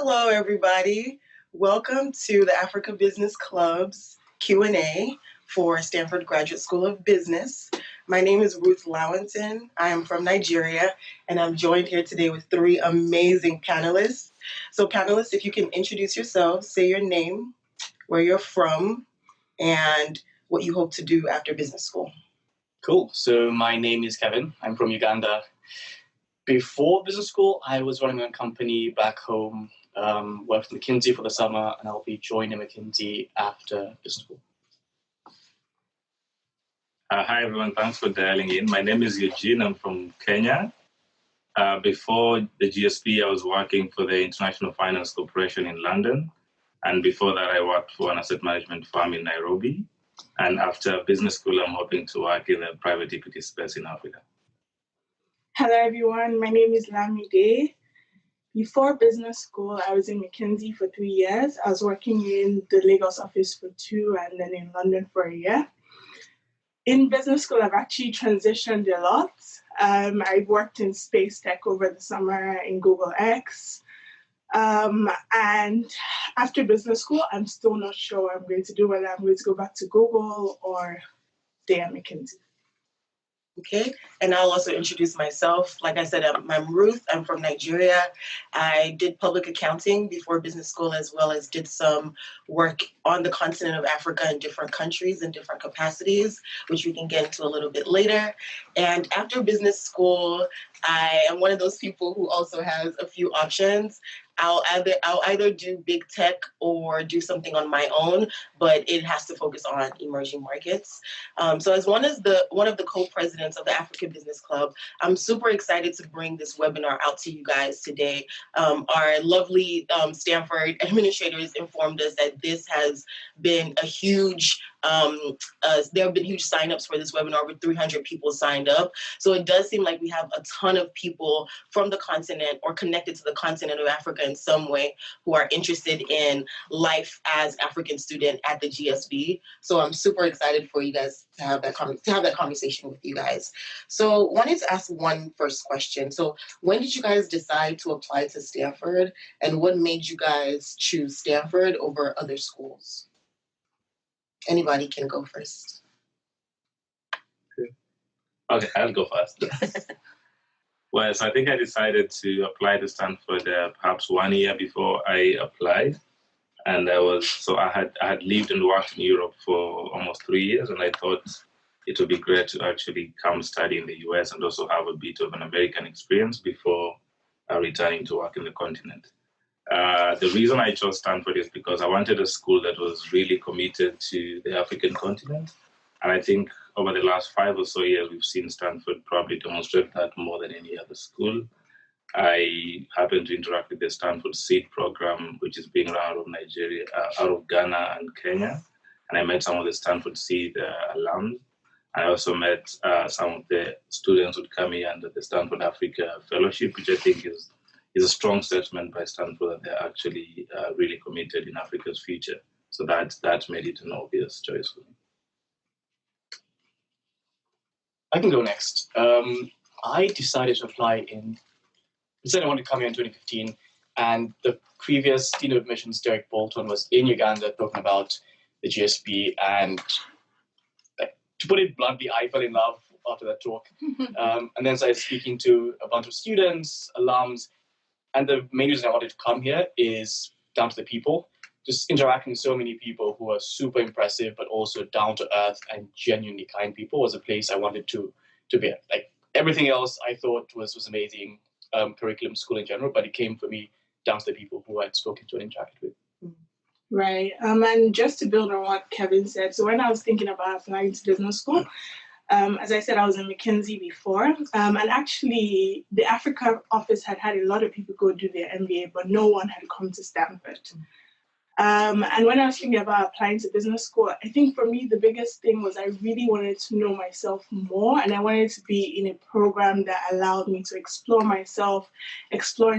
Hello, everybody. Welcome to the Africa Business Club's Q&A for Stanford Graduate School of Business. My name is Ruth Lawanson. I am from Nigeria, and I'm joined here today with three amazing panelists. So panelists, if you can introduce yourselves, say your name, where you're from, and what you hope to do after business school. Cool. So my name is Kevin. I'm from Uganda. Before business school, I was running a company back home, worked at McKinsey for the summer, and I'll be joining McKinsey after business school. Hi, everyone. Thanks for dialing in. My name is Eugene. I'm from Kenya. Before the GSB, I was working for the International Finance Corporation in London. And before that, I worked for an asset management firm in Nairobi. And after business school, I'm hoping to work in the private equity space in Africa. Hello, everyone. My name is Olamide. Before business school, I was in McKinsey for 3 years. I was working in the Lagos office for 2 and then in London for a year. In business school, I've actually transitioned a lot. I've worked in space tech over the summer in Google X. And after business school, I'm still not sure what I'm going to do, whether I'm going to go back to Google or stay at McKinsey. Okay, and I'll also introduce myself. Like I said, I'm Ruth. I'm from Nigeria. I did public accounting before business school, as well as did some work on the continent of Africa in different countries in different capacities, which we can get into a little bit later. And after business school, I am one of those people who also has a few options. I'll either do big tech or do something on my own, but it has to focus on emerging markets. So as one of the co-presidents of the African Business Club, I'm super excited to bring this webinar out to you guys today. Our lovely Stanford administrators informed us that this has been a huge there have been huge signups for this webinar. Over 300 people signed up. So it does seem like we have a ton of people from the continent or connected to the continent of Africa in some way who are interested in life as African student at the GSB. So I'm super excited for you guys to have that conversation with you guys. So wanted to ask one first question. So when did you guys decide to apply to Stanford, and what made you guys choose Stanford over other schools? Anybody can go first. Okay, I'll go first. Well, so I think I decided to apply to Stanford perhaps 1 year before I applied. And I had lived and worked in Europe for almost 3 years, and I thought it would be great to actually come study in the US and also have a bit of an American experience before returning to work in the continent. The reason I chose Stanford is because I wanted a school that was really committed to the African continent. And I think over the last 5 or so years, we've seen Stanford probably demonstrate that more than any other school. I happened to interact with the Stanford Seed program, which is being run out of Nigeria, out of Ghana and Kenya. And I met some of the Stanford Seed alums. I also met some of the students who would come here under the Stanford Africa Fellowship, which I think is a strong statement by Stanford that they're actually really committed in Africa's future. So that made it an obvious choice for me. I can go next. I decided to apply said I wanted to come here in 2015, and the previous Dean of Admissions, Derek Bolton, was in Uganda talking about the GSB, and to put it bluntly, I fell in love after that talk. And then started speaking to a bunch of students, alums, and the main reason I wanted to come here is down to the people. Just interacting with so many people who are super impressive, but also down to earth and genuinely kind people was a place I wanted to be at. Like everything else I thought was amazing, curriculum, school in general, but it came for me down to the people who I'd spoken to and interacted with. Right. And just to build on what Kevin said, so when I was thinking about applying to business school, as I said, I was in McKinsey before, and actually the Africa office had a lot of people go do their MBA, but no one had come to Stanford. And when I was thinking about applying to business school, I think for me, the biggest thing was I really wanted to know myself more, and I wanted to be in a program that allowed me to explore myself, explore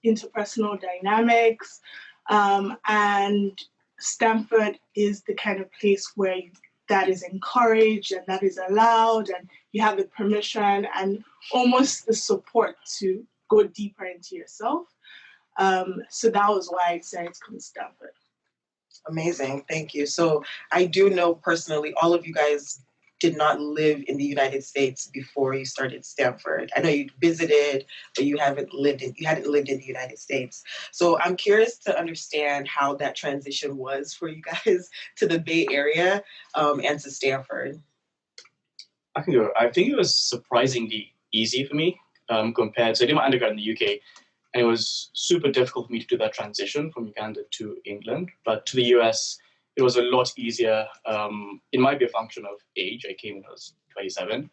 interpersonal dynamics, and Stanford is the kind of place where that is encouraged and that is allowed, and you have the permission and almost the support to go deeper into yourself. So that was why I decided to come to Stanford. Amazing. Thank you. So I do know personally, all of you guys did not live in the United States before you started Stanford. I know you visited, but you hadn't lived in the United States. So I'm curious to understand how that transition was for you guys to the Bay Area and to Stanford. I think it was surprisingly easy for me compared. So I did my undergrad in the UK, and it was super difficult for me to do that transition from Uganda to England. But to the US, it was a lot easier. It might be a function of age. I came when I was 27.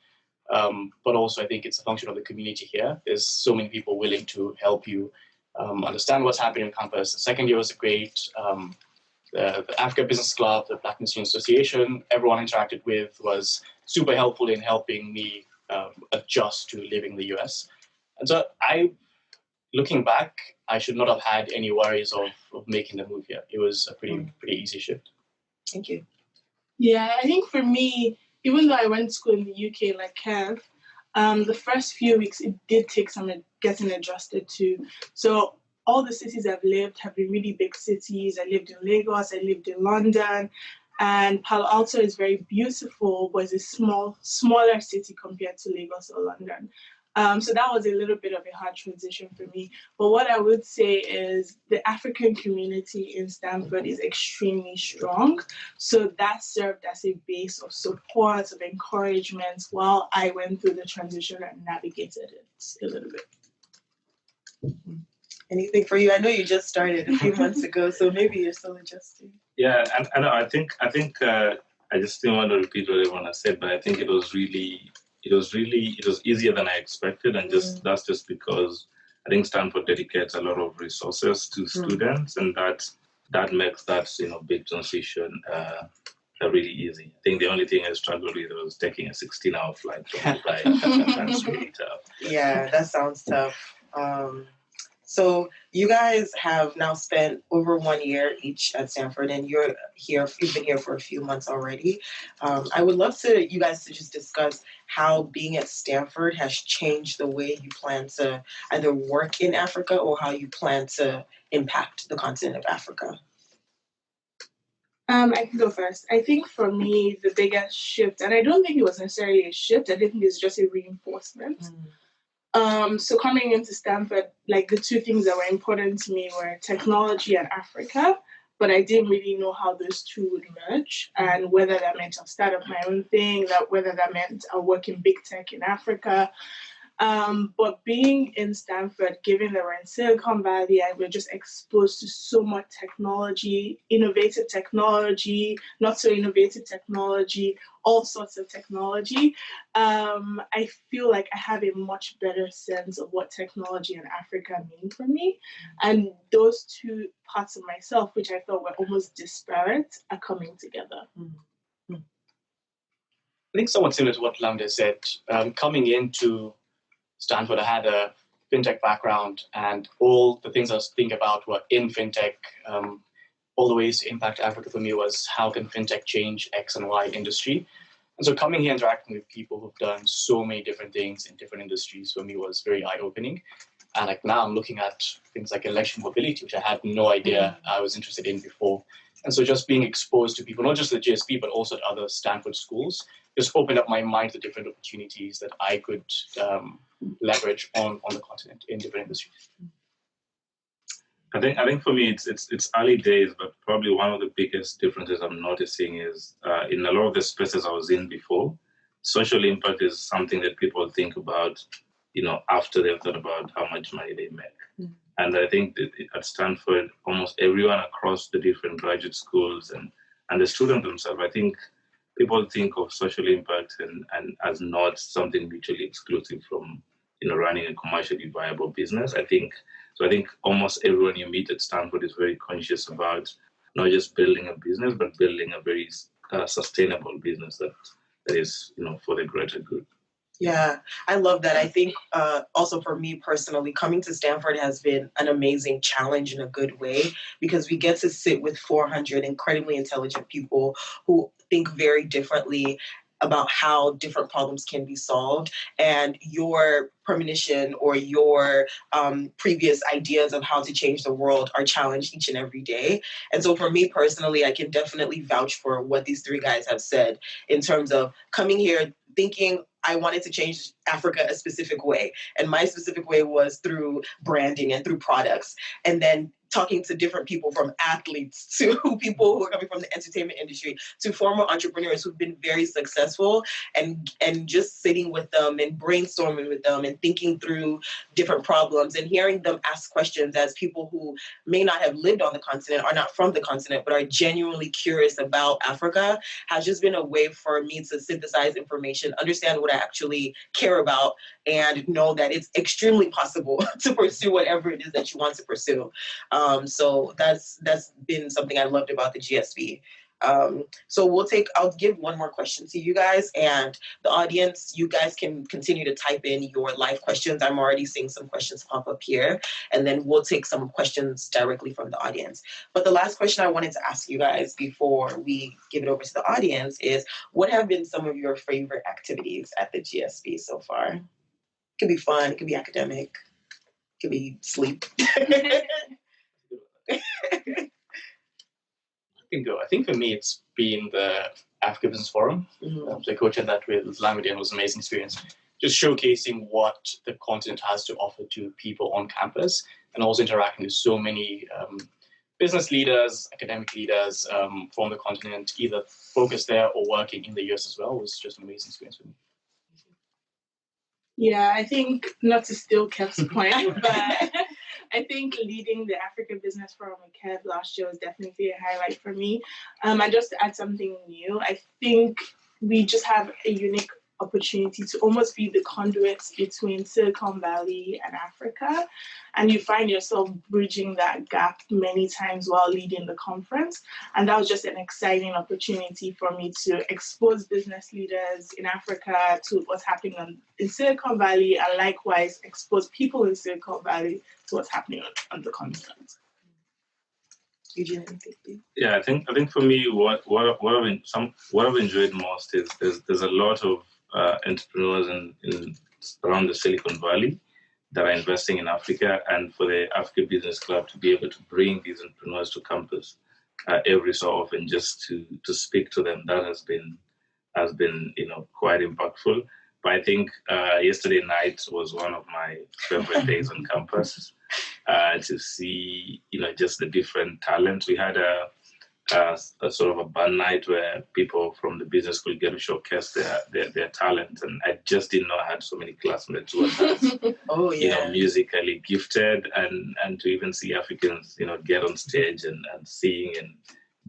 But also I think it's a function of the community here. There's so many people willing to help you understand what's happening on campus. The second year was great. The Africa Business Club, the Black Student Association, everyone I interacted with was super helpful in helping me adjust to living in the US. And so looking back, I should not have had any worries of making the move here. It was a pretty easy shift. Thank you. Yeah, I think for me, even though I went to school in the UK like Kev, the first few weeks, it did take some getting adjusted to. So all the cities I've lived have been really big cities. I lived in Lagos, I lived in London, and Palo Alto is very beautiful, but it's a smaller city compared to Lagos or London. So that was a little bit of a hard transition for me. But what I would say is the African community in Stanford is extremely strong. So that served as a base of support, of encouragement while I went through the transition and navigated it a little bit. Anything for you? I know you just started a few months ago, so maybe you're still adjusting. Yeah, and I think I just didn't want to repeat what everyone has said, but I think it was easier than I expected, and that's just because I think Stanford dedicates a lot of resources to students, and that makes that big transition really easy. I think the only thing I struggled with was taking a 16-hour flight from Dubai. That's really tough. Yeah, that sounds tough. So you guys have now spent over 1 year each at Stanford, and you've been here for a few months already. I would love you guys to just discuss how being at Stanford has changed the way you plan to either work in Africa or how you plan to impact the continent of Africa. I can go first. I think for me, the biggest shift, and I don't think it was necessarily a shift, I think it's just a reinforcement. So coming into Stanford, like the two things that were important to me were technology and Africa, but I didn't really know how those two would merge and whether that meant I'll start up my own thing, whether that meant I'll work in big tech in Africa. But being in Stanford, given that we're in Silicon Valley, I was just exposed to so much technology, innovative technology, not so innovative technology, all sorts of technology. I feel like I have a much better sense of what technology and Africa mean for me. And those two parts of myself, which I thought were almost disparate, are coming together. I think somewhat similar to what Olamide said. Coming into Stanford, I had a fintech background, and all the things I was thinking about were in fintech. All the ways to impact Africa for me was how can fintech change X and Y industry. And so coming here, interacting with people who've done so many different things in different industries for me was very eye-opening. And like now I'm looking at things like election mobility, which I had no idea I was interested in before. And so just being exposed to people, not just at the GSB, but also at other Stanford schools, just opened up my mind to different opportunities that I could leverage on the continent in different industries. I think for me it's early days, but probably one of the biggest differences I'm noticing is in a lot of the spaces I was in before, social impact is something that people think about, after they've thought about how much money they make. And I think that at Stanford, almost everyone across the different graduate schools and the students themselves, I think people think of social impact and as not something mutually exclusive from running a commercially viable business. I think almost everyone you meet at Stanford is very conscious about not just building a business, but building a very sustainable business that is for the greater good. Yeah, I love that. I think also for me personally, coming to Stanford has been an amazing challenge in a good way, because we get to sit with 400 incredibly intelligent people who think very differently about how different problems can be solved, and your premonition or your previous ideas of how to change the world are challenged each and every day. And so for me personally, I can definitely vouch for what these three guys have said in terms of coming here thinking I wanted to change Africa a specific way. And my specific way was through branding and through products. And then talking to different people, from athletes to people who are coming from the entertainment industry to former entrepreneurs who've been very successful, and just sitting with them and brainstorming with them and thinking through different problems and hearing them ask questions as people who may not have lived on the continent, are not from the continent, but are genuinely curious about Africa, has just been a way for me to synthesize information, understand what I actually care about, and know that it's extremely possible to pursue whatever it is that you want to pursue. So that's been something I loved about the GSB. So I'll give one more question to you guys, and the audience, you guys can continue to type in your live questions. I'm already seeing some questions pop up here, and then we'll take some questions directly from the audience. But the last question I wanted to ask you guys before we give it over to the audience is, what have been some of your favorite activities at the GSB so far? It could be fun, it could be academic, it could be sleep. I think for me, it's been the Africa Business Forum. I coached that with Olamide, and it was an amazing experience. Just showcasing what the continent has to offer to people on campus, and also interacting with so many business leaders, academic leaders from the continent, either focused there or working in the US as well. It was just an amazing experience for me. Yeah, I think, not to steal Kev's point, but I think leading the African Business Forum with Kev last year was definitely a highlight for me. And just to add something new, I think we just have a unique opportunity to almost be the conduits between Silicon Valley and Africa. And you find yourself bridging that gap many times while leading the conference. And that was just an exciting opportunity for me to expose business leaders in Africa to what's happening in Silicon Valley, and likewise expose people in Silicon Valley to what's happening on the continent. Eugene, yeah, I think for me, what I've enjoyed most is there's a lot of entrepreneurs in around the Silicon Valley that are investing in Africa, and for the Africa Business Club to be able to bring these entrepreneurs to campus every so often, just to speak to them, that has been quite impactful. But I think yesterday night was one of my favorite days on campus to see just the different talent. We had a sort of a band night where people from the business school get to showcase their talent, and I just didn't know I had so many classmates who were musically gifted, and to even see Africans get on stage and sing and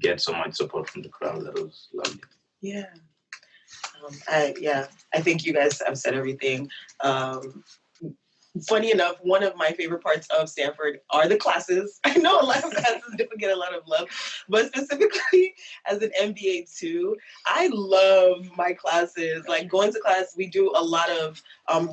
get so much support from the crowd, that was lovely. Yeah. I think you guys have said everything. Funny enough, one of my favorite parts of Stanford are the classes. I know a lot of classes don't get a lot of love, but specifically as an MBA too, I love my classes. Like going to class, we do a lot of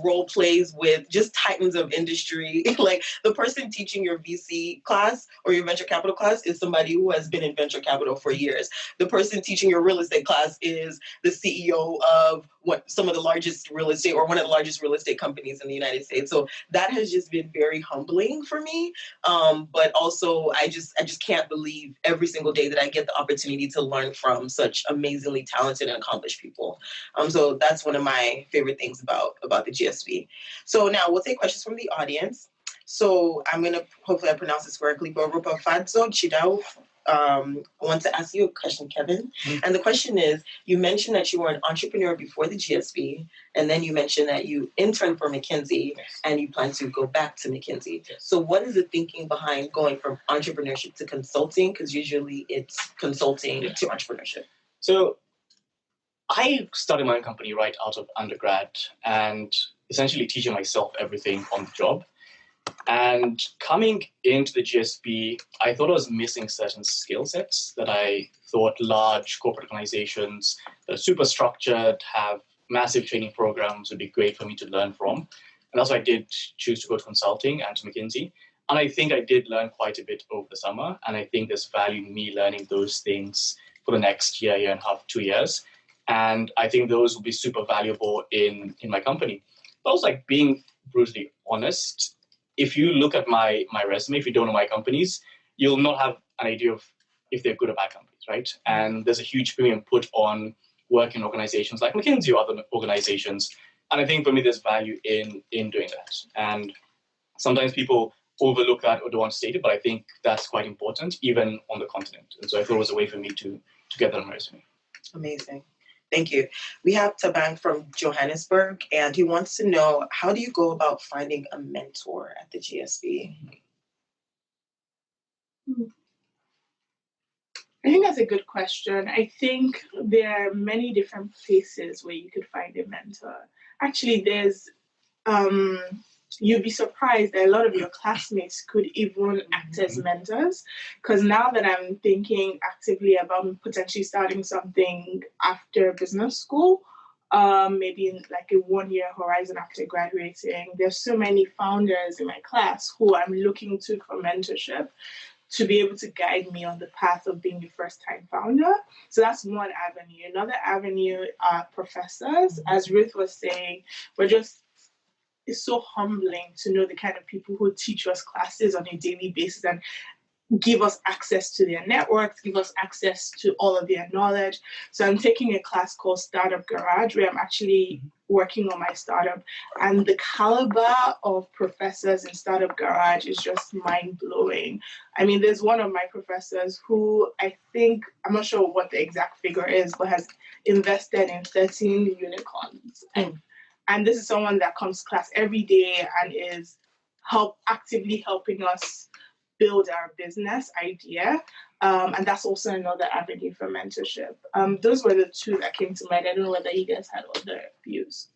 role plays with just titans of industry. Like the person teaching your VC class or your venture capital class is somebody who has been in venture capital for years. The person teaching your real estate class is the CEO of some of the largest real estate, or one of the largest real estate companies in the United States. So that has just been very humbling for me. But also I just can't believe every single day that I get the opportunity to learn from such amazingly talented and accomplished people. So that's one of my favorite things about the GSB. So now we'll take questions from the audience. So I'm going to, hopefully I pronounce this correctly, but Rupafadzo Chidao, I want to ask you a question, Kevin. Mm-hmm. And the question is, you mentioned that you were an entrepreneur before the GSB, and then you mentioned that you interned for McKinsey, and you plan to go back to McKinsey. So what is the thinking behind going from entrepreneurship to consulting? Because usually it's consulting to entrepreneurship. So I started my own company right out of undergrad, and essentially teaching myself everything on the job. And coming into the GSB, I thought I was missing certain skill sets that I thought large corporate organizations that are super structured, have massive training programs would be great for me to learn from. And that's why I did choose to go to consulting and to McKinsey. And I think I did learn quite a bit over the summer. And I think there's value in me learning those things for the next year and a half, 2 years. And I think those will be super valuable in my company. But also, like, being brutally honest, if you look at my resume, if you don't know my companies, you'll not have an idea of if they're good or bad companies, right? And there's a huge premium put on work in organizations like McKinsey or other organizations. And I think for me, there's value in doing that. And sometimes people overlook that or don't want to state it, but I think that's quite important, even on the continent. And so I thought it was a way for me to get that on my resume. Amazing. Thank you. We have Tabang from Johannesburg, and he wants to know, how do you go about finding a mentor at the GSB? I think that's a good question. I think there are many different places where you could find a mentor. Actually, there's, you'd be surprised that a lot of your classmates could even act as mentors. Because now that I'm thinking actively about potentially starting something after business school, maybe in like a 1-year horizon after graduating, there's so many founders in my class who I'm looking to for mentorship to be able to guide me on the path of being a first-time founder. So that's one avenue. Another avenue are professors. As Ruth was saying, it's so humbling to know the kind of people who teach us classes on a daily basis and give us access to their networks, give us access to all of their knowledge. So I'm taking a class called Startup Garage, where I'm actually working on my startup. And the caliber of professors in Startup Garage is just mind-blowing. I mean, there's one of my professors who I think, I'm not sure what the exact figure is, but has invested in 13 unicorns. And this is someone that comes to class every day and is actively helping us build our business idea. And that's also another avenue for mentorship. Those were the two that came to mind. I don't know whether you guys had other views.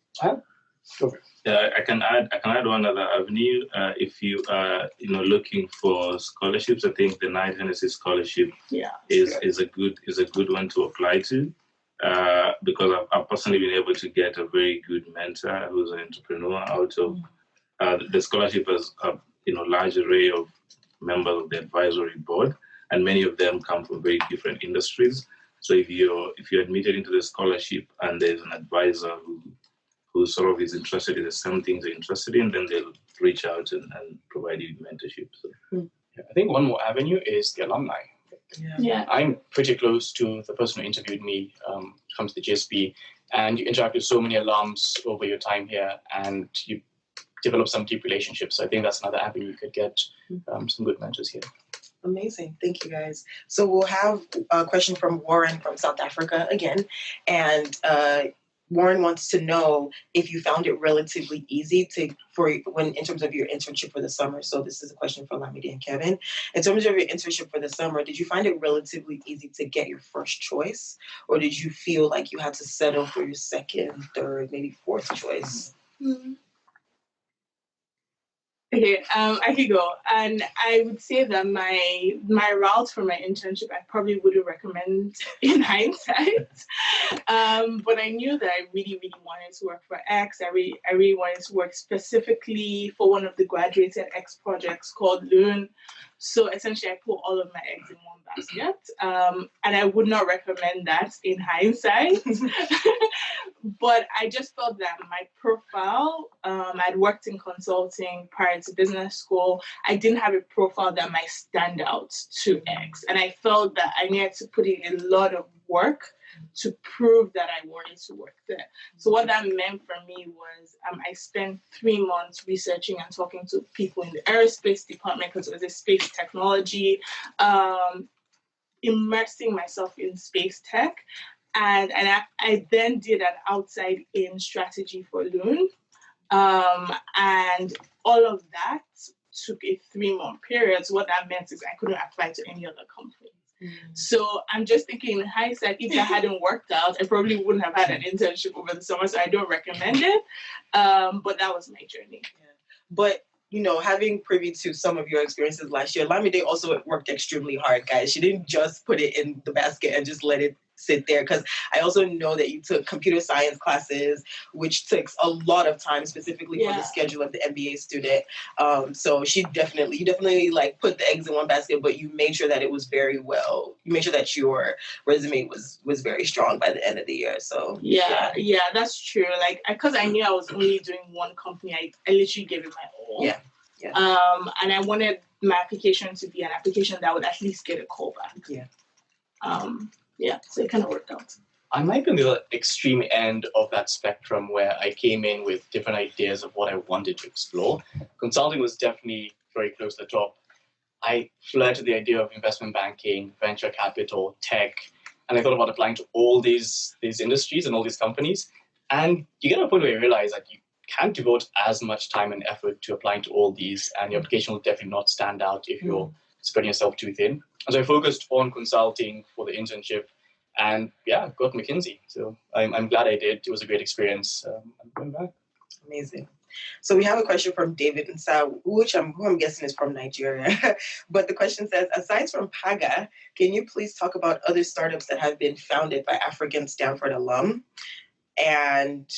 Yeah, I can add one other avenue. If you are looking for scholarships, I think the Knight Hennessy Scholarship is a good one to apply to. Because I've personally been able to get a very good mentor who's an entrepreneur out of the scholarship has a large array of members of the advisory board, and many of them come from very different industries. So if you're admitted into the scholarship and there's an advisor who sort of is interested in the same things they're interested in, then they'll reach out and provide you with mentorship. So I think one more avenue is the alumni. Yeah. I'm pretty close to the person who interviewed me, comes to the GSB, and you interact with so many alums over your time here, and you develop some deep relationships. So I think that's another avenue you could get some good mentors here. Amazing. Thank you, guys. So we'll have a question from Warren from South Africa again. And Warren wants to know if you found it relatively easy in terms of your internship for the summer. So this is a question for Olamide and Kevin. In terms of your internship for the summer, did you find it relatively easy to get your first choice? Or did you feel like you had to settle for your second, third, maybe fourth choice? Okay, I could go. And I would say that my route for my internship, I probably wouldn't recommend in hindsight. But I knew that I really, really wanted to work for X. I really wanted to work specifically for one of the graduated X projects called Loon. So essentially, I put all of my eggs in one basket. And I would not recommend that in hindsight. But I just felt that my profile, I'd worked in consulting prior to business school. I didn't have a profile that might stand out to X. And I felt that I needed to put in a lot of work to prove that I wanted to work there. So what that meant for me was I spent 3 months researching and talking to people in the aerospace department because it was a space technology, immersing myself in space tech. And I then did an outside-in strategy for Loon. And all of that took a 3-month period. So what that meant is I couldn't apply to any other company. So I'm just thinking in hindsight, if that hadn't worked out, I probably wouldn't have had an internship over the summer. So I don't recommend it. But that was my journey. But having privy to some of your experiences last year, Olamide also worked extremely hard, guys. She didn't just put it in the basket and just let it sit there, because I also know that you took computer science classes, which takes a lot of time, specifically for the schedule of the MBA student. So you definitely like put the eggs in one basket, but you made sure that it was very well. You made sure that your resume was very strong by the end of the year. So yeah, that's true. Like, because I knew I was only doing one company, I literally gave it my all. Yeah. And I wanted my application to be an application that would at least get a call back. So it kind of worked out. I might be on the extreme end of that spectrum where I came in with different ideas of what I wanted to explore. Consulting was definitely very close to the top. I flirted the idea of investment banking, venture capital, tech, and I thought about applying to all these industries and all these companies. And you get to a point where you realize that you can't devote as much time and effort to applying to all these, and your application will definitely not stand out if you're spreading yourself too thin. And so I focused on consulting for the internship, and got McKinsey. So I'm glad I did. It was a great experience. I'm going back. Amazing. So we have a question from David Nsa, who I'm guessing is from Nigeria. But the question says, aside from Paga, can you please talk about other startups that have been founded by African Stanford alum? And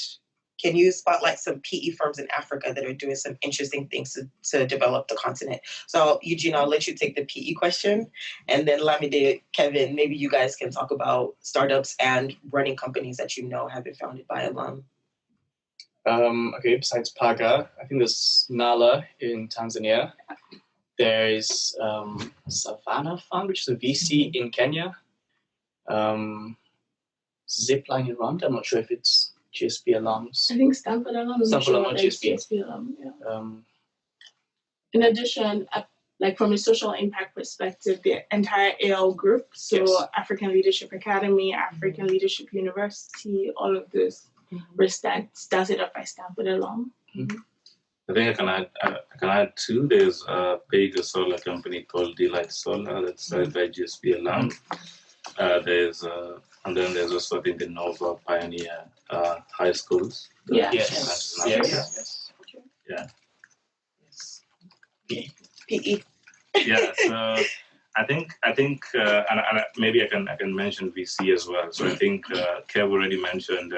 can you spotlight some PE firms in Africa that are doing some interesting things to develop the continent? So, Eugene, I'll let you take the PE question. And then Olamide, Kevin, maybe you guys can talk about startups and running companies that have been founded by alum. Besides Paga, I think there's Nala in Tanzania. There's Savannah Fund, which is a VC in Kenya. Zipline in Rwanda, I'm not sure if it's GSB alums. I think Stanford alums. Stanford alums, GSB alum, yeah. In addition, like from a social impact perspective, the entire AL group, so African Leadership Academy, African Leadership University, all of this were started up by Stanford alum. I think I can add two. There's a Pega solar company called Delight Solar that's started by GSB alum. And then there's also, I think, the Nova Pioneer high schools. Yes. PE. Yeah. So I think, and maybe I can mention VC as well. So I think Kev already mentioned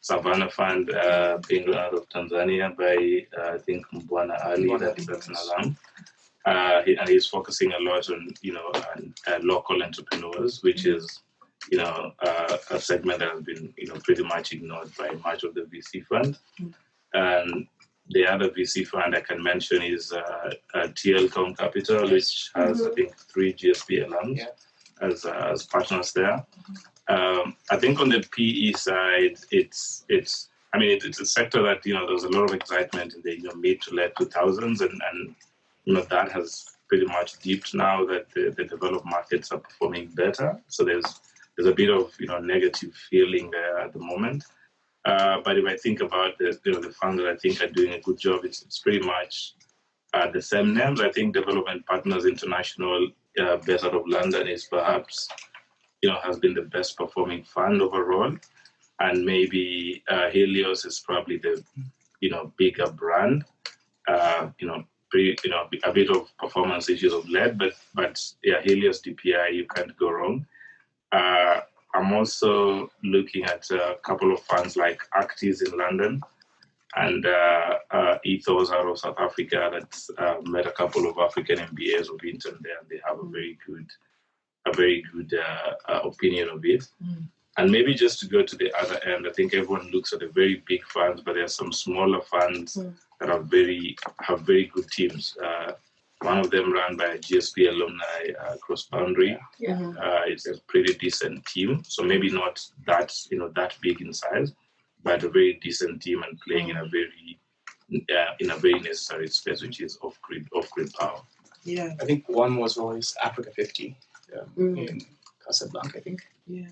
Savannah Fund being run out of Tanzania by I think Mbwana Ali. That's an alum. And he's focusing a lot on local entrepreneurs, which is a segment that has been pretty much ignored by much of the VC fund. And the other VC fund I can mention is TL Capital, which has I think 3 GSB alums as partners there. I think on the PE side, it's a sector that there's a lot of excitement in the mid to late 2000s, and that has pretty much dipped now that the developed markets are performing better. So there's a bit of negative feeling there at the moment. But if I think about the funds that I think are doing a good job, it's pretty much the same names. I think Development Partners International, based out of London, is perhaps has been the best performing fund overall, and maybe Helios is probably the bigger brand. A bit of performance issues of late, but Helios DPI, you can't go wrong. I'm also looking at a couple of funds like Actis in London and Ethos out of South Africa that's met a couple of African MBAs of intern there, and they have a very good opinion of it. And maybe just to go to the other end, I think everyone looks at the very big funds, but there are some smaller funds that have very good teams. One of them run by a GSB alumni, Cross Boundary. It's a pretty decent team. So maybe not that big in size, but a very decent team and playing in a very necessary space, which is off-grid power. Yeah. I think one was always Africa 50 in Casablanca, I think. Yeah.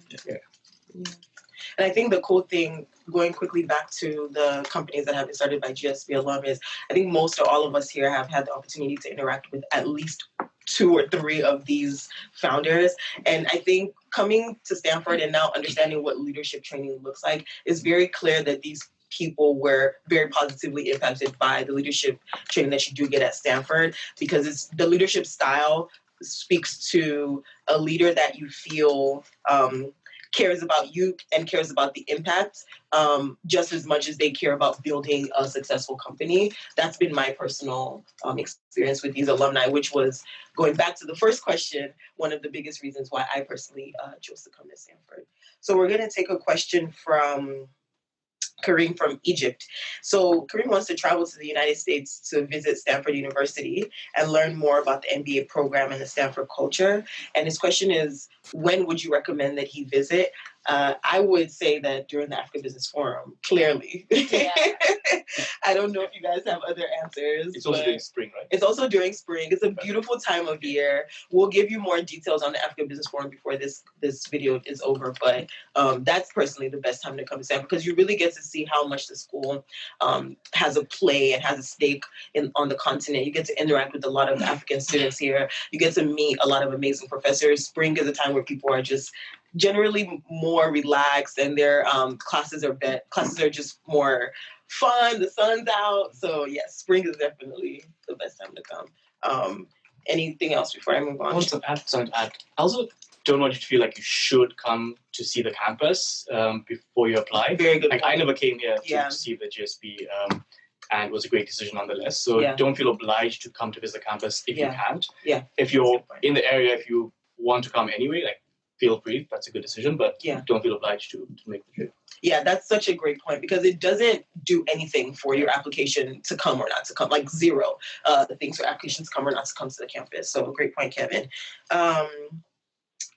And I think the cool thing, going quickly back to the companies that have been started by GSB alum, is I think most or all of us here have had the opportunity to interact with at least 2 or 3 of these founders. And I think coming to Stanford and now understanding what leadership training looks like is very clear that these people were very positively impacted by the leadership training that you do get at Stanford, because it's the leadership style speaks to a leader that you feel cares about you and cares about the impact just as much as they care about building a successful company. That's been my personal experience with these alumni, which was, going back to the first question, one of the biggest reasons why I personally chose to come to Stanford. So we're going to take a question from Kareem from Egypt. So Kareem wants to travel to the United States to visit Stanford University and learn more about the MBA program and the Stanford culture. And his question is, when would you recommend that he visit? I would say that during the Africa Business Forum, clearly. Yeah. I don't know if you guys have other answers. It's also during spring, right? It's also during spring. It's a beautiful time of year. We'll give you more details on the Africa Business Forum before this video is over. But that's personally the best time to come to Stanford, because you really get to see how much the school has a play and has a stake on the continent. You get to interact with a lot of African students here. You get to meet a lot of amazing professors. Spring is a time where people are just generally more relaxed, and their classes are just more fun. The sun's out, so yes, spring is definitely the best time to come. Anything else before I move on? I want to add something to add. I also don't want you to feel like you should come to see the campus before you apply. Very good. Like, I never came here to Yeah. see the GSB, and it was a great decision nonetheless. So don't feel obliged to come to visit the campus if you can't. Yeah. If you're in the area, if you want to come anyway, like, feel free. That's a good decision, but don't feel obliged to make the trip. Yeah, that's such a great point, because it doesn't do anything for your application to come or not to come, like zero things for applications to come or not to come to the campus. So great point, Kevin.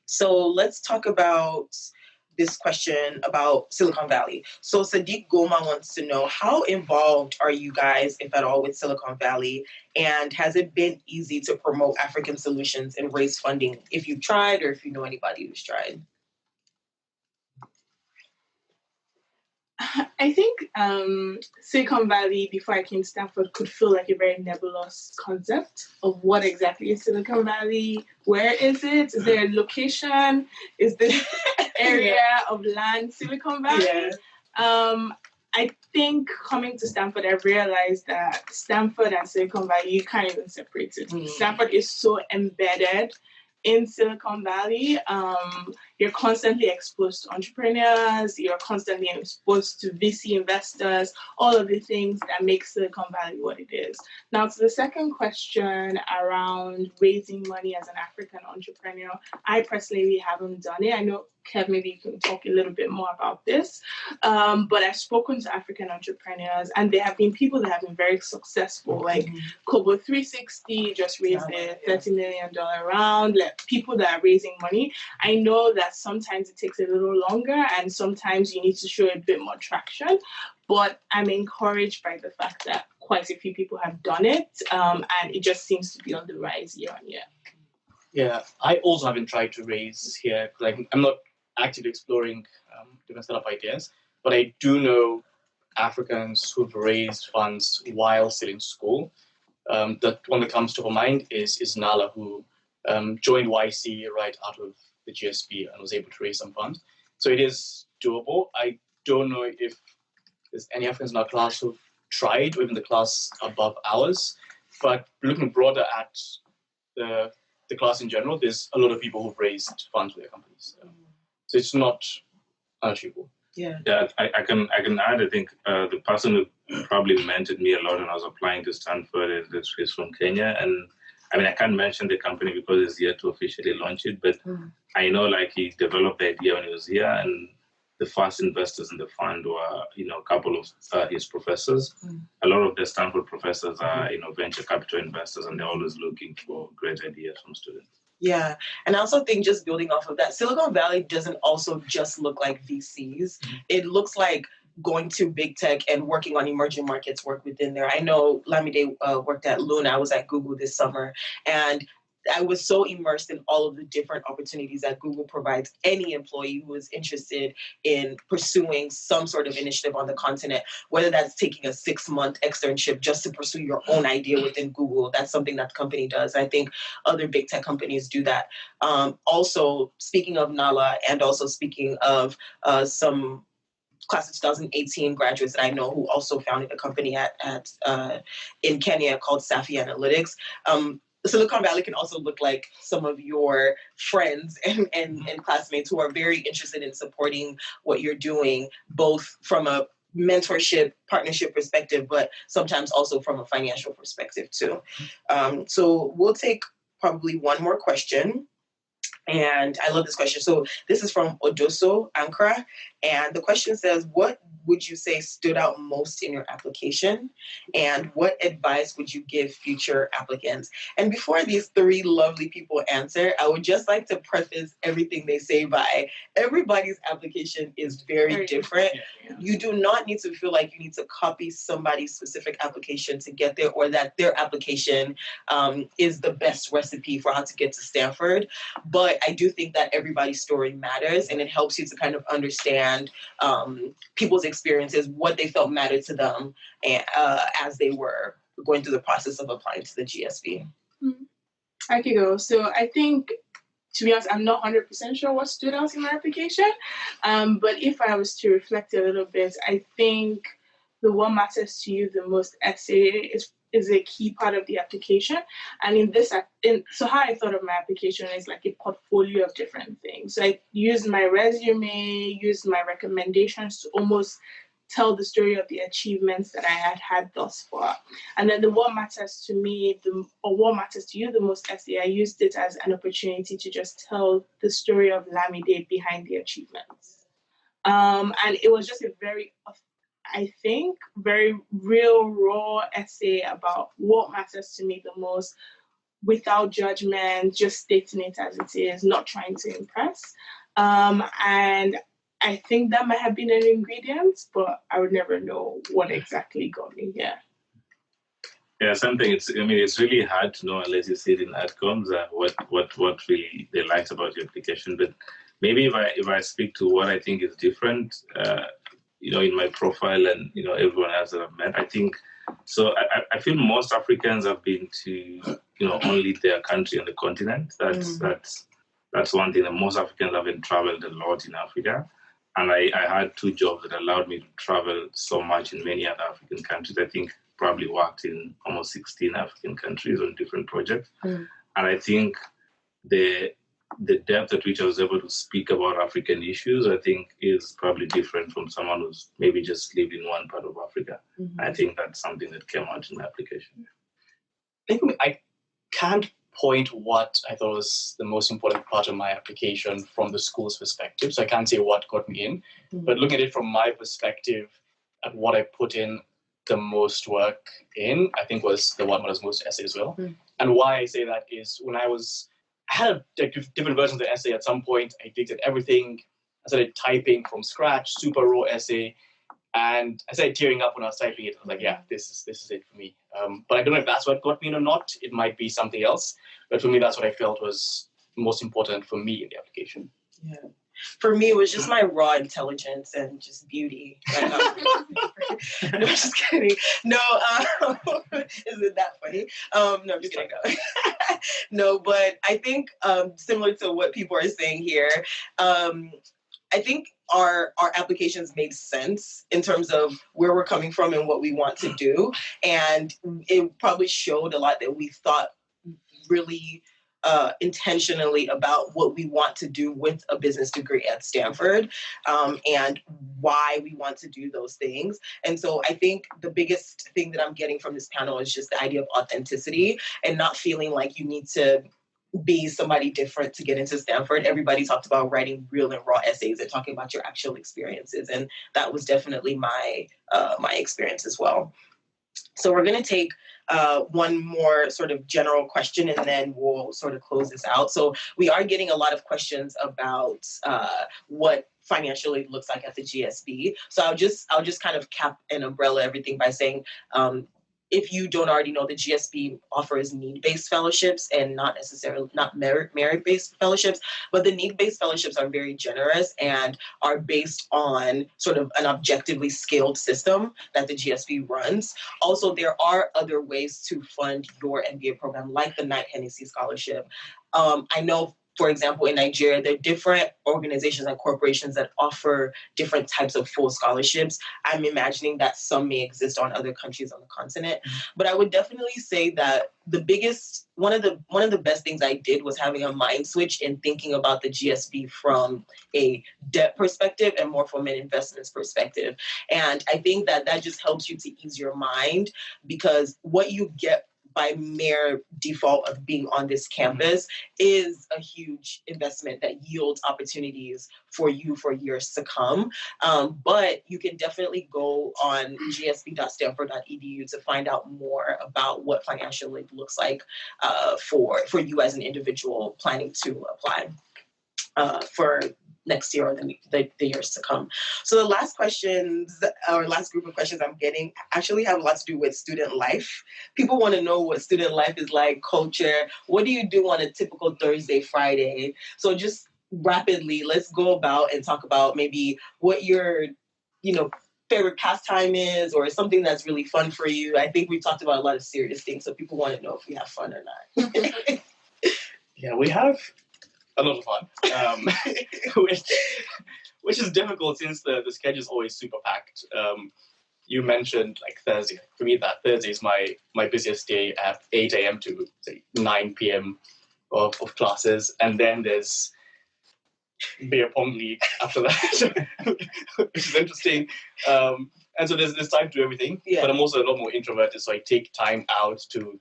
So let's talk about this question about Silicon Valley. So Sadiq Goma wants to know, how involved are you guys, if at all, with Silicon Valley? And has it been easy to promote African solutions and raise funding, if you've tried or if you know anybody who's tried? I think Silicon Valley, before I came to Stanford, could feel like a very nebulous concept of what exactly is Silicon Valley. Where is it? Is there a location? Is this area of land Silicon Valley? Yeah. I think coming to Stanford, I've realized that Stanford and Silicon Valley, you can't even separate it. Stanford is so embedded in Silicon Valley. You're constantly exposed to entrepreneurs, you're constantly exposed to VC investors, all of the things that make Silicon Valley what it is. Now, to the second question around raising money as an African entrepreneur, I personally haven't done it. I know, Kev, maybe you can talk a little bit more about this, but I've spoken to African entrepreneurs, and there have been people that have been very successful, like Kobo 360 just raised a $30 million round, like people that are raising money. I know that sometimes it takes a little longer, and sometimes you need to show a bit more traction, but I'm encouraged by the fact that quite a few people have done it, and it just seems to be on the rise year on year. Yeah, I also haven't tried to raise here. Like, I'm not actively exploring different set of ideas, but I do know Africans who've raised funds while still in school. The one that comes to her mind is Nala, who joined YC right out of the GSB and was able to raise some funds. So it is doable. I don't know if there's any Africans in our class who've tried, or even the class above ours, but looking broader at the class in general, there's a lot of people who've raised funds for their companies. So it's not unachievable. Yeah. Yeah, I can add, I think the person who probably mentored me a lot when I was applying to Stanford is from Kenya. And I mean, I can't mention the company because it's yet to officially launch it, but I know, like, he developed the idea when he was here, and the first investors in the fund were, a couple of his professors. A lot of the Stanford professors are, venture capital investors, and they're always looking for great ideas from students. Yeah, and I also think, just building off of that, Silicon Valley doesn't also just look like VCs. It looks like going to big tech and working on emerging markets work within there. I know Olamide worked at Luna. I was at Google this summer, and I was so immersed in all of the different opportunities that Google provides any employee who is interested in pursuing some sort of initiative on the continent, whether that's taking a 6-month externship just to pursue your own idea within Google. That's something that the company does. I think other big tech companies do that. Also, speaking of Nala, and also speaking of some class of 2018 graduates that I know who also founded a company in Kenya called Safi Analytics. Silicon Valley can also look like some of your friends and classmates who are very interested in supporting what you're doing, both from a mentorship, partnership perspective, but sometimes also from a financial perspective too. So we'll take probably one more question. And I love this question. So this is from Odoso Ankara. And the question says, what would you say stood out most in your application? And what advice would you give future applicants? And before these three lovely people answer, I would just like to preface everything they say by everybody's application is very different. Yeah. You do not need to feel like you need to copy somebody's specific application to get there, or that their application is the best recipe for how to get to Stanford. But I do think that everybody's story matters, and it helps you to kind of understand people's experiences, what they felt mattered to them, and as they were going through the process of applying to the GSB. I could go. So I think, to be honest, I'm not 100% sure what stood out in my application. But if I was to reflect a little bit, I think the what matters to you the most essay is a key part of the application. And so how I thought of my application is like a portfolio of different things. So I used my resume, used my recommendations to almost tell the story of the achievements that I had thus far. And then the what matters to me, or what matters to you the most essay, I used it as an opportunity to just tell the story of Olamide behind the achievements. And it was just a very, I think, very real, raw essay about what matters to me the most, without judgment, just stating it as it is, not trying to impress. And I think that might have been an ingredient, but I would never know what exactly got me here. Yeah, it's really hard to know unless you see it in outcomes, what really they liked about your application. But maybe if I speak to what I think is different, in my profile and, everyone else that I've met, I think, so I feel most Africans have been to, only their country and the continent. That's one thing, that most Africans haven't traveled a lot in Africa. And I had two jobs that allowed me to travel so much in many other African countries. I think probably worked in almost 16 African countries on different projects. And I think the depth at which I was able to speak about African issues, I think, is probably different from someone who's maybe just lived in one part of Africa. I think that's something that came out in my application. I can't point what I thought was the most important part of my application from the school's perspective. So I can't say what got me in, but looking at it from my perspective, at what I put in the most work in, I think was the one that was most essay as well. And why I say that is when I had different versions of the essay at some point. I did everything. I started typing from scratch, super raw essay. And I started tearing up when I was typing it. I was like, yeah, this is it for me. But I don't know if that's what got me in or not. It might be something else. But for me, that's what I felt was most important for me in the application. Yeah. For me, it was just my raw intelligence and just beauty. No, just kidding. No, isn't that funny? No, I'm just kidding. No, but I think similar to what people are saying here, I think our applications made sense in terms of where we're coming from and what we want to do. And it probably showed a lot that we thought really intentionally about what we want to do with a business degree at Stanford, and why we want to do those things. And so I think the biggest thing that I'm getting from this panel is just the idea of authenticity and not feeling like you need to be somebody different to get into Stanford. Everybody talked about writing real and raw essays and talking about your actual experiences. And that was definitely my experience as well. So we're going to take one more sort of general question, and then we'll sort of close this out. So we are getting a lot of questions about what financially looks like at the GSB. So I'll just kind of cap and umbrella everything by saying, if you don't already know, the GSB offers need-based fellowships and not merit-based fellowships. But the need-based fellowships are very generous and are based on sort of an objectively scaled system that the GSB runs. Also, there are other ways to fund your MBA program, like the Knight Hennessy Scholarship. I know for example, in Nigeria, there are different organizations and corporations that offer different types of full scholarships. I'm imagining that some may exist on other countries on the continent. But I would definitely say that one of the best things I did was having a mind switch in thinking about the GSB from a debt perspective and more from an investments perspective. And I think that just helps you to ease your mind, because what you get by mere default of being on this campus is a huge investment that yields opportunities for you for years to come. But you can definitely go on gsb.stanford.edu to find out more about what financial aid looks like for you as an individual planning to apply for next year or the years to come. So the last group of questions I'm getting actually have a lot to do with student life. People want to know what student life is like, culture. What do you do on a typical Thursday, Friday? So just rapidly, let's go about and talk about maybe what your, favorite pastime is, or something that's really fun for you. I think we talked about a lot of serious things, so people want to know if we have fun or not. Yeah, we have a lot of fun, which is difficult since the schedule is always super packed. You mentioned like Thursday. For me, that Thursday is my busiest day at 8 a.m. to say 9 p.m. of classes, and then there's beer pong league after that, which is interesting. And so there's time to do everything, but I'm also a lot more introverted, so I take time out to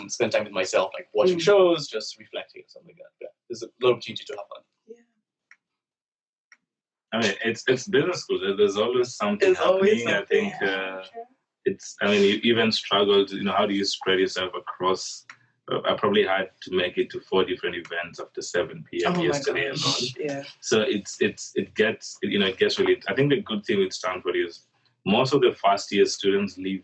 spend time with myself, like watching shows, just reflecting, something like that. Yeah. There's a lot of opportunity to have fun. I mean, it's business school. There's always something happening. I think you even struggled. How do you spread yourself across? I probably had to make it to 4 different events after 7 p.m. yesterday alone. Yeah. So it gets really. I think the good thing with Stanford is most of the first year students live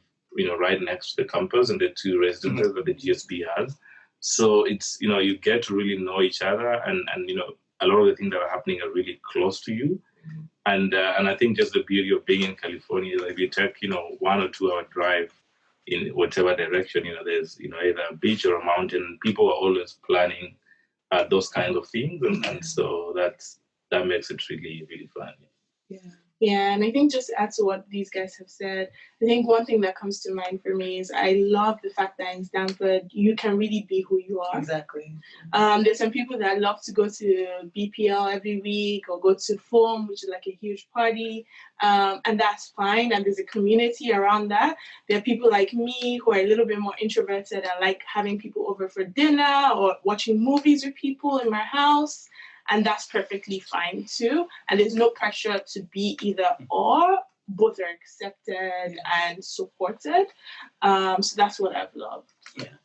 right next to the campus and the 2 residences that the GSB has. So it's you get to really know each other, and a lot of the things that are happening are really close to you. And I think just the beauty of being in California is if you take 1 or 2 hour drive in whatever direction, there's either a beach or a mountain. People are always planning those kinds of things, and so that makes it really, really fun. Yeah, and I think just to add to what these guys have said, I think one thing that comes to mind for me is I love the fact that in Stanford, you can really be who you are. Exactly. There's some people that love to go to BPL every week or go to FOAM, which is like a huge party, and that's fine. And there's a community around that. There are people like me who are a little bit more introverted and like having people over for dinner or watching movies with people in my house. And that's perfectly fine too. And there's no pressure to be either or. Both are accepted and supported. So that's what I've loved. Yeah.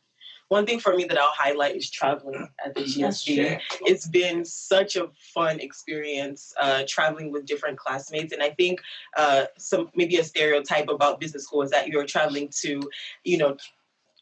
One thing for me that I'll highlight is traveling at the GSB. It's been such a fun experience traveling with different classmates. And I think maybe a stereotype about business school is that you're traveling to,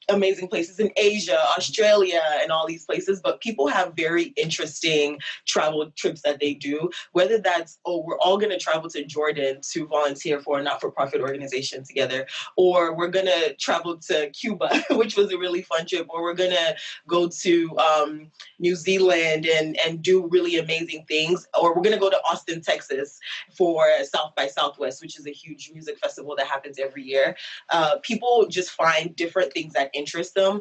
amazing places in Asia, Australia, and all these places, but people have very interesting travel trips that they do, whether that's, we're all going to travel to Jordan to volunteer for a not-for-profit organization together, or we're going to travel to Cuba, which was a really fun trip, or we're going to go to New Zealand and do really amazing things, or we're going to go to Austin, Texas for South by Southwest, which is a huge music festival that happens every year. People just find different things that interest them,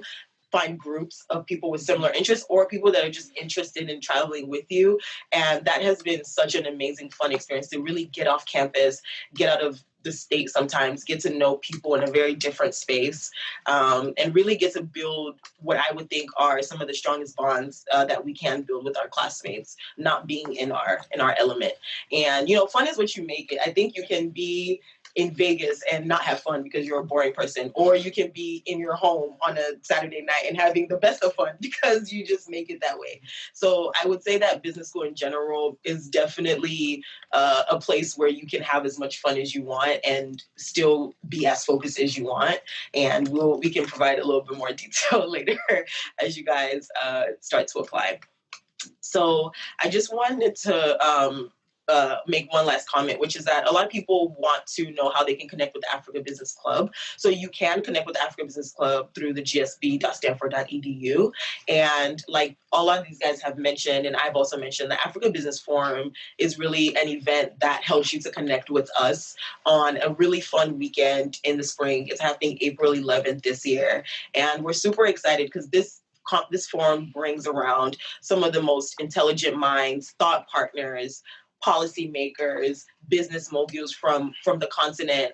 find groups of people with similar interests or people that are just interested in traveling with you. And that has been such an amazing, fun experience to really get off campus, get out of the state sometimes, get to know people in a very different space, and really get to build what I would think are some of the strongest bonds that we can build with our classmates, not being in our element. And, fun is what you make it. I think you can be in Vegas and not have fun because you're a boring person, or you can be in your home on a Saturday night and having the best of fun because you just make it that way. So I would say that business school in general is definitely a place where you can have as much fun as you want and still be as focused as you want. And we can provide a little bit more detail later as you guys start to apply. So I just wanted to make one last comment, which is that a lot of people want to know how they can connect with the Africa Business Club. So you can connect with the Africa Business Club through the gsb.stanford.edu. And like all of these guys have mentioned, and I've also mentioned, the Africa Business Forum is really an event that helps you to connect with us on a really fun weekend in the spring. It's happening April 11th this year. And we're super excited because this forum brings around some of the most intelligent minds, thought partners, policymakers, business moguls from the continent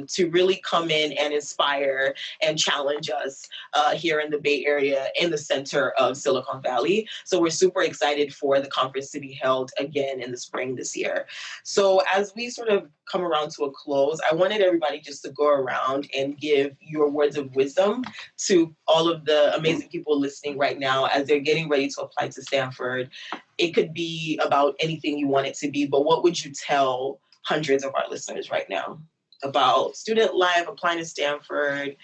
to really come in and inspire and challenge us here in the Bay Area, in the center of Silicon Valley. So we're super excited for the conference to be held again in the spring this year. So as we sort of come around to a close, I wanted everybody just to go around and give your words of wisdom to all of the amazing people listening right now as they're getting ready to apply to Stanford. It could be about anything you want it to be, but what would you tell hundreds of our listeners right now about student life, applying to Stanford,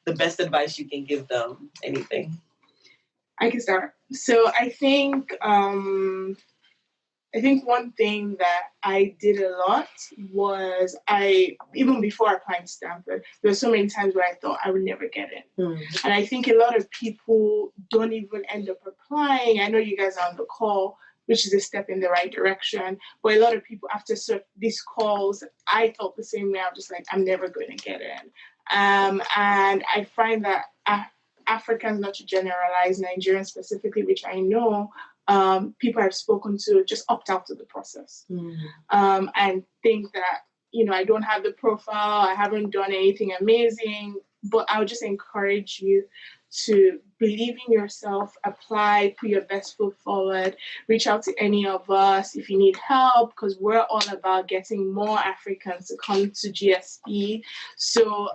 the best advice you can give them, anything? I can start. So I think one thing that I did a lot was even before applying to Stanford, there were so many times where I thought I would never get it. And I think a lot of people don't even end up applying. I know you guys are on the call, which is a step in the right direction. But a lot of people, after these calls, I felt the same way. I'm just like, I'm never going to get in. And I find that Africans, not to generalize, Nigerians specifically, which I know, people I've spoken to just opt out of the process and think that, I don't have the profile, I haven't done anything amazing, but I'll just encourage you to believe in yourself, apply, put your best foot forward, reach out to any of us if you need help, because we're all about getting more Africans to come to GSB. So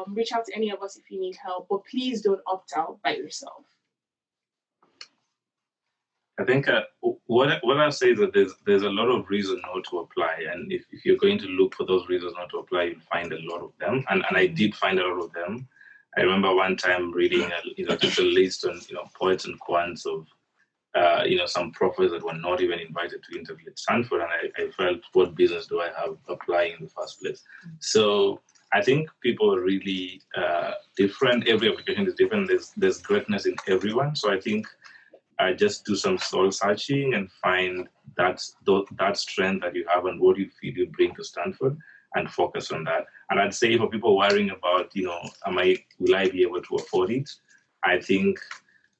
reach out to any of us if you need help, but please don't opt out by yourself. I think what I say is that there's a lot of reasons not to apply, and if you're going to look for those reasons not to apply, you'll find a lot of them, and I did find a lot of them. I remember one time reading just a list on poets and quants of some professors that were not even invited to interview at Stanford, and I felt, what business do I have applying in the first place? So I think people are really different. Every application is different. There's greatness in everyone. So I think I just do some soul searching and find that strength that you have and what you feel you bring to Stanford, and focus on that. And I'd say for people worrying about, will I be able to afford it? I think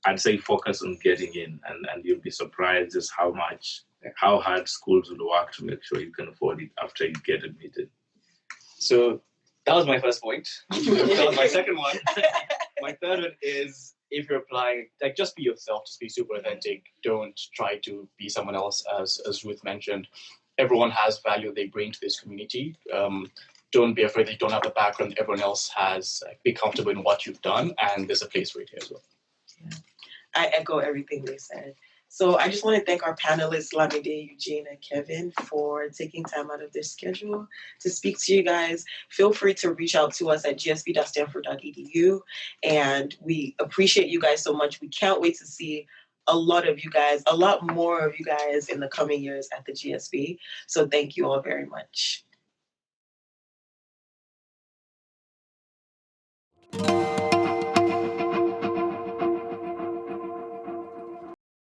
I'd say focus on getting in, and you'll be surprised just how hard schools will work to make sure you can afford it after you get admitted. So that was my first point. That was my second one. My third one is, if you're applying, just be yourself, just be super authentic. Don't try to be someone else, as Ruth mentioned. Everyone has value they bring to this community. Don't be afraid that you don't have the background that everyone else has. Be comfortable in what you've done, and there's a place for it here as well. Yeah. I echo everything they said. So I just want to thank our panelists, Olamide, Eugene, and Kevin, for taking time out of their schedule to speak to you guys. Feel free to reach out to us at gsb.stanford.edu. And we appreciate you guys so much. We can't wait to see a lot more of you guys in the coming years at the GSB. So thank you all very much.